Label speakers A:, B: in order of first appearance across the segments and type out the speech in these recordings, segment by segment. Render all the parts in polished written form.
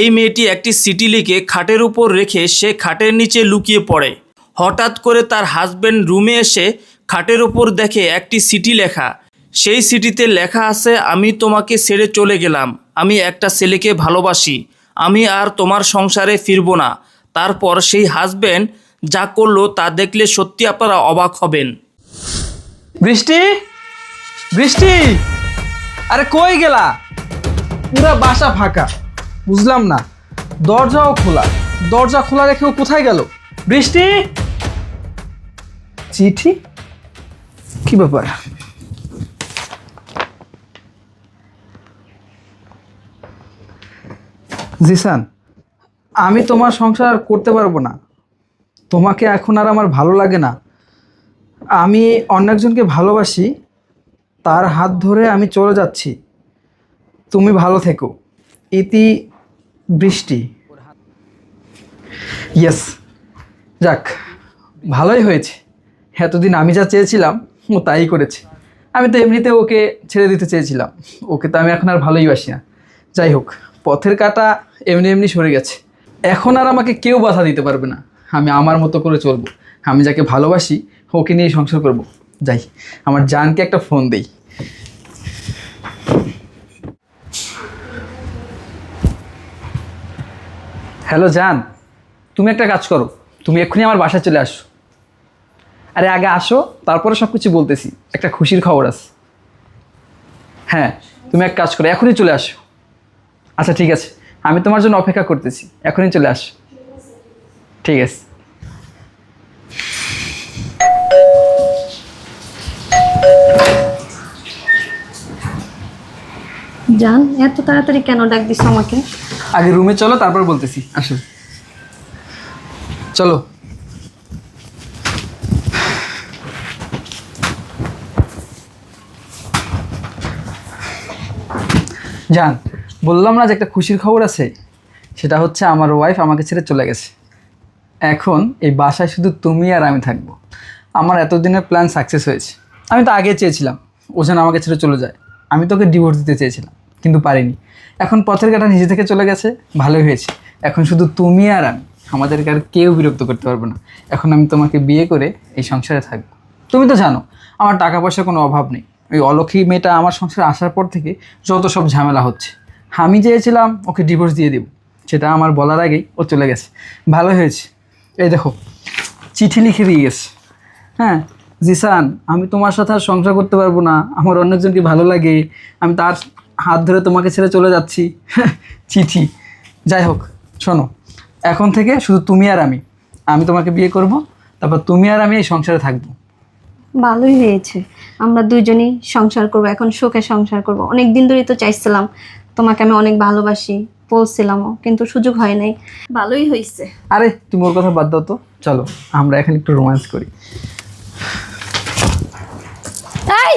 A: এই মেয়েটি একটি চিঠি লিখে খাটের উপর রেখে সে খাটের নিচে লুকিয়ে পড়ে। হঠাৎ করে তার হাজবেন্ড রুমে এসে খাটের উপর দেখে একটি চিঠি লেখা। সেই চিঠিতে লেখা আছে, আমি তোমাকে ছেড়ে চলে গেলাম, আমি একটা ছেলেকে ভালোবাসি, আমি আর তোমার সংসারে ফিরব না। তারপর সেই হাজবেন্ড যা করলো তা দেখলে সত্যি আপনারা অবাক হবেন।
B: বৃষ্টি, বৃষ্টি, আরে কই গেলা? পুরা বাসা ফাঁকা, বুঝলাম না। দরজাও খোলা, দরজা খোলা রেখে ও কোথায় গেল? বৃষ্টি, চিঠি, কি ব্যাপার? জিসান, আমি তোমার সংসার করতে পারবো না। তোমাকে এখন আর আমার ভালো লাগে না। আমি অন্য একজনকে ভালোবাসি, তার হাত ধরে আমি চলে যাচ্ছি। তুমি ভালো থেকো। ইতি, বৃষ্টি। ইয়েস, যাক, ভালোই হয়েছে। এতদিন আমি যা চেয়েছিলাম ও তাই করেছে। আমি তো এমনিতে ওকে ছেড়ে দিতে চেয়েছিলাম, ওকে তো আমি এখন আর ভালোই বাসি না। যাই হোক, পথের কাঁটা এমনি এমনি সরে গেছে। এখন আর আমাকে কেউ বাধা দিতে পারবে না। আমি আমার মতো করে চলবো। আমি যাকে ভালোবাসি ওকে নিয়ে সংসার করব। যাই, আমার জানকে একটা ফোন দেই। হ্যালো জান, তুমি একটা কাজ করো, তুমি এক্ষুনি আমার বাসায় চলে আসো। আরে আগে আসো, তারপরে সব কিছু বলতেছি। একটা খুশির খবর আছে। হ্যাঁ, তুমি এক কাজ করো, এখনই চলে আসো। আচ্ছা ঠিক আছে, আমি তোমার জন্য অপেক্ষা করতেছি, এখনই চলে আসো। ঠিক আছে।
C: জান, এত তাড়াতাড়ি কেন ডাক দিছ আমাকে?
B: আগে রুমে চলো, তারপর বলতেছি। আসো, চলো। জান, বললাম না যে একটা খুশির খবর আছে। সেটা হচ্ছে আমার ওয়াইফ আমাকে ছেড়ে চলে গেছে। এখন এই বাসায় শুধু তুমি আর আমি থাকবো। আমার এতদিনের প্ল্যান সাকসেস হয়েছে। আমি তো আগে চেয়েছিলাম ও যেন আমাকে ছেড়ে চলে যায়। আমি তোকে ডিভোর্স দিতে চেয়েছিলাম, কিন্তু পারিনি। এখন পথের কাঁটা নিজে থেকে চলে গেছে, ভালোই হয়েছে। এখন শুধু তুমি আর আমি, আমাদেরকে আর কেউ বিরক্ত করতে পারবে না। এখন আমি তোমাকে বিয়ে করে এই সংসারে থাকবো। তুমি তো জানো আমার টাকা পয়সার কোনো অভাব নেই। ওই অলক্ষী মেয়েটা আমার সংসারে আসার পর থেকে যত সব ঝামেলা হচ্ছে। আমি চেয়েছিলাম ওকে ডিভোর্স দিয়ে দেবো, সেটা আমার বলার আগেই ও চলে গেছে। ভালো হয়েছে, এই দেখো চিঠি লিখে দিয়ে গেছে। হ্যাঁ জিসান, আমি তোমার সাথে আর সংসার করতে পারবো না, আমার অন্য একজনকে ভালো লাগে, আমি তার হাত ধরে তোমাকে ছেড়ে চলে যাচ্ছি। চিঠি। যাই হোক, শোনো, এখন থেকে শুধু তুমি আর আমি তোমাকে বিয়ে করব, তারপর তুমি আর আমি এই সংসারে থাকবো।
C: ভালোই হয়েছে, আমরা দুইজনই সংসার করব, এখন সুখে সংসার করব। অনেক দিন ধরেই তো চাইছিলাম, তোমাকে আমি অনেক ভালোবাসি বলছিলামও, কিন্তু সুযোগ হয় নাই। ভালোই হয়েছে।
B: আরে তুমি ওর কথা বাদ দাও তো, চলো আমরা এখন একটু রোম্যান্স করি।
D: এই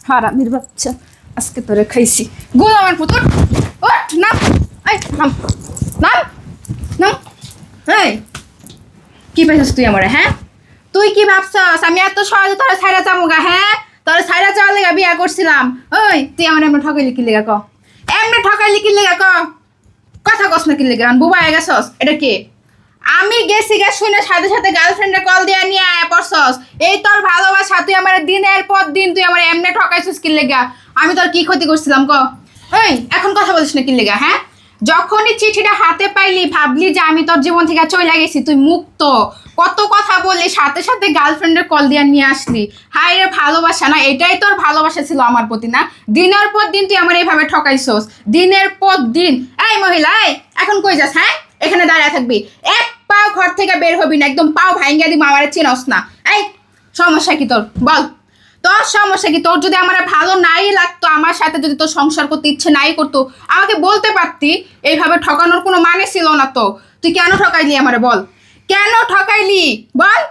D: হারামির বাচ্চা, আজকে তোরে খাইছি। গোল আমার পুতুল, ওঠ নাম, এই নাম, নাম, নাম। এই কি পাইছিস তুই আমারে? হ্যাঁ, তুই কি ভাবছস আমি এত সহজে তোরা ছাইরা যামুগা? হ্যাঁ, তোরা ছাইরা যাওয়ার লেগা বিয়া করছিলাম। ওই তুই আমার এমনি ঠকাইলি কি লেগা ক? এমনি ঠকাইলি কি লেগা ক? কথা কস না কি লেগা? বুবা হয়ে গেছস? এটা কে? আমি গেছি গে শুনে সাথে সাথে গার্লফ্রেন্ডের কল দিয়ে নিয়ে আয়া পড়ছস। এই তোর ভালোবাসা, তুই আমার দিনের পর দিন তুই আমার এমনি ঠকাইছিস কি লেগা? আমি তোর কি ক্ষতি করছিলাম ক? এই এখন কথা বলিস না কি লেগা? হ্যাঁ, যখনই চিঠিটা হাতে পাইলি ভাবলি যে আমি তোর জীবন থেকে চলে গেছি, তুই মুক্ত। কত কথা বললি, সাথে সাথে গার্লফ্রেন্ডের কল দিয়ে নিয়ে আসলি। হাই রে ভালোবাসা না, এটাই তোর ভালোবাসা ছিল আমার প্রতি না? দিনের পর দিন তুই আমার এইভাবে ঠকাইছস, দিনের পর দিন। এই মহিলা, এই এখন কই যাস? হ্যাঁ, এখানে দাঁড়ায় থাকবি, এক পাও ঘর থেকে বের হবি না, একদম পাও ভাঙ্গা দিব। আমারে চিনস না? এই সমস্যা কি তোর বল? তোর সমস্যা কি? তোর যদি আমার ভালো নাই লাগতো, আমার সাথে যদি তোর সংসার করতে ইচ্ছে নাই করতো, আমাকে বলতে পারতি। এইভাবে ঠকানোর কোনো মানে ছিল না তো। তুই কেন ঠকাইলি আমারে বল? কেন ঠকাইলি বল?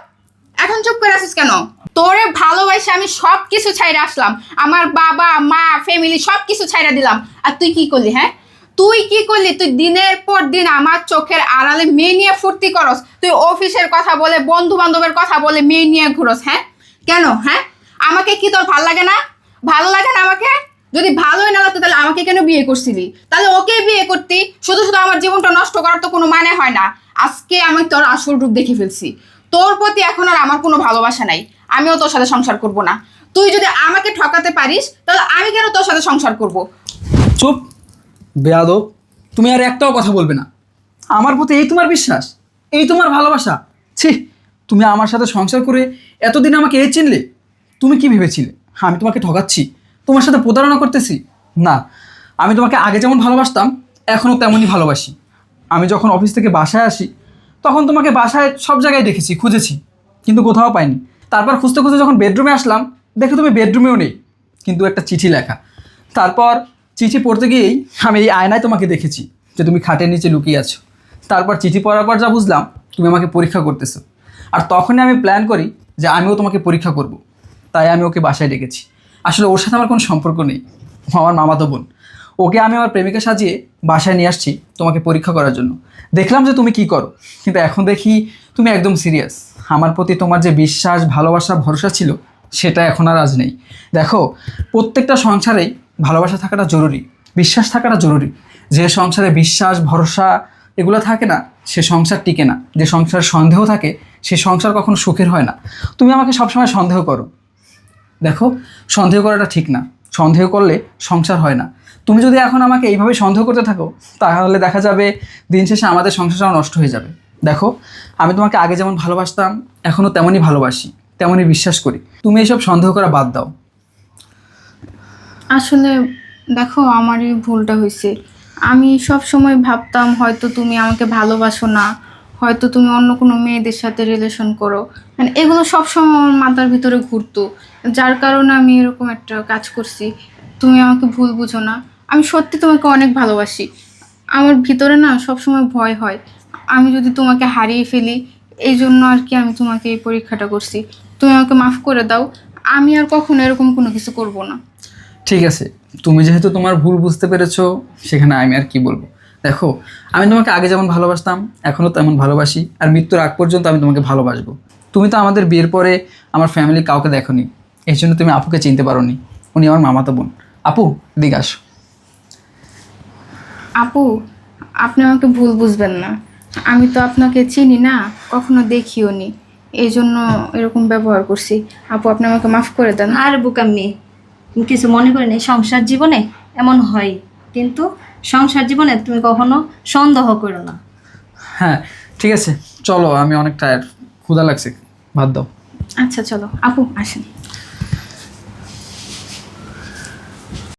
D: এখন চুপ করে আছিস কেন? তোরে ভালোবাসে আমি সব কিছু ছাইরা আসলাম, আমার বাবা মা ফ্যামিলি সব কিছু ছাইরা দিলাম। আর তুই কি করলি? হ্যাঁ, তুই কি করলি? তুই দিনের পর দিন আমার চোখের আড়ালে মেয়ে নিয়ে ফুর্তি করস। তুই অফিসের কথা বলে, বন্ধু বান্ধবের কথা বলে মেয়ে নিয়ে ঘুরস। হ্যাঁ, কেন? হ্যাঁ, আমাকে কি তোর ভাল লাগে না? ভালো লাগে না আমাকে? যদি ভালোই না লাগতো তাহলে আমাকে কেন বিয়ে করছিলি? তাহলে ওকে বিয়ে করতি, শুধু শুধু আমার জীবনটা নষ্ট করার তো কোনো মানে হয় না। আজকে আমি তোর আসল রূপ দেখে ফেলছি। তোর প্রতি এখন আর আমার কোনো ভালোবাসা নাই। আমিও তোর সাথে সংসার করব না। তুই যদি আমাকে ঠকাতে পারিস তাহলে আমি কেন তোর সাথে সংসার করব?
B: চুপ বেয়াদব, তুমি আর একটাও কথা বলবে না। আমার প্রতি এই তোমার বিশ্বাস, এই তোমার ভালোবাসা? ছি, তুমি আমার সাথে সংসার করে এতদিন আমাকে এই চিনলে? তুমি কি ভেবেছিলে আমি তোমাকে ঠকাচ্ছি, তোমার সাথে প্রতারণা করতেছি? না, আমি তোমাকে আগে যেমন ভালোবাসতাম এখনও তেমনই ভালোবাসি। আমি যখন অফিস থেকে বাসায় আসি তখন তোমাকে বাসায় সব জায়গায় দেখেছি, খুঁজেছি, কিন্তু কোথাও পাইনি। তারপর খুঁজতে খুঁজতে যখন বেডরুমে আসলাম, দেখো তুমি বেডরুমেও নেই, কিন্তু একটা চিঠি লেখা। তারপর চিঠি পড়তে গিয়েই আমি এই আয়নায় তোমাকে দেখেছি যে তুমি খাটের নিচে লুকিয়ে আছো। তারপর চিঠি পড়ার পর যা বুঝলাম, তুমি আমাকে পরীক্ষা করতেছো। আর তখনই আমি প্ল্যান করি যে আমিও তোমাকে পরীক্ষা করব। তাই আমি ওকে বাসায় ডেকেছি। আসলে ওর সাথে আমার কোনো সম্পর্ক নেই, ও আমার মামাতো বোন। ওকে আমি আমার প্রেমিকা সাজিয়ে বাসায় নিয়ে আসছি তোমাকে পরীক্ষা করার জন্য। দেখলাম যে তুমি কি করো, কিন্তু এখন দেখি তুমি একদম সিরিয়াস। আমার প্রতি তোমার যে বিশ্বাস, ভালোবাসা, ভরসা ছিল, সেটা এখন আর আজ নেই। দেখো, প্রত্যেকটা সংসারেই ভালোবাসা থাকাটা জরুরি, বিশ্বাস থাকাটা জরুরি। যে সংসারে বিশ্বাস, ভরসা এগুলো থাকে না, সে সংসার টিকে না। যে সংসারে সন্দেহ থাকে, সে সংসার কখনো সুখের হয় না। তুমি আমাকে সবসময় সন্দেহ করো। দেখো, সন্দেহ করাটা ঠিক না। সন্দেহ করলে সংসার হয় না। তুমি যদি এখন আমাকে এইভাবে সন্দেহ করতে থাকো, তাহলে দেখা যাবে দিন শেষে আমাদের সংসারটাও নষ্ট হয়ে যাবে। দেখো, আমি তোমাকে আগে যেমন ভালোবাসতাম এখনও তেমনই ভালোবাসি, তেমনই বিশ্বাস করি। তুমি এইসব সন্দেহ করা বাদ দাও।
D: আসলে দেখো, আমারই ভুলটা হয়েছে। আমি সব সময় ভাবতাম হয়তো তুমি আমাকে ভালোবাসো না, হয়তো তুমি অন্য কোনো মেয়েদের সাথে রিলেশন করো, মানে এগুলো সব সময় আমার মাথার ভিতরে ঘুরতো, যার কারণে আমি এরকম একটা কাজ করছি। তুমি আমাকে ভুল বুঝো না, আমি সত্যি তোমাকে অনেক ভালোবাসি। আমার ভিতরে না সব সময় ভয় হয় আমি যদি তোমাকে হারিয়ে ফেলি, এই জন্য আর কি আমি তোমাকে এই পরীক্ষাটা করছি। তুমি আমাকে মাফ করে দাও, আমি আর কখনো এরকম কোনো কিছু করব না।
B: ঠিক আছে, তুমি যেহেতু তোমার ভুল বুঝতে পেরেছো, সেখানে আমি আর কি বলবো। দেখো, আমি তোমাকে আগে যেমন ভালোবাসতাম এখনও তেমন ভালোবাসি, আর মৃত্যুর আগ পর্যন্ত আমি তোমাকে ভালোবাসবো। তুমি তো আমাদের বিয়ের পরে আমার ফ্যামিলি কাউকে দেখোনি, এই জন্য তুমি আপুকে চিনতে পারোনি। উনি আমার মামাতো বোন। আপু, এদিকে আসো।
D: আপু, আপনি আমাকে ভুল বুঝবেন না। আমি তো আপনাকে চিনি না, কখনো দেখিও নি, এই জন্য এরকম ব্যবহার করছি। আপু, আপনি আমাকে মাফ করে দেন।
C: আর বোকাম মেয়ে, তুমি কিছু মনে করি নাই। সংসার জীবনে এমন হয়, কিন্তু সংসার জীবনে তুমি কখনো সন্দেহ করো না।
B: হ্যাঁ, ঠিক আছে, চলো, আমি অনেক টায়ার্ড, ক্ষুধা লাগছে, ভাত দাও।
D: আচ্ছা চলো আপু, আসেন।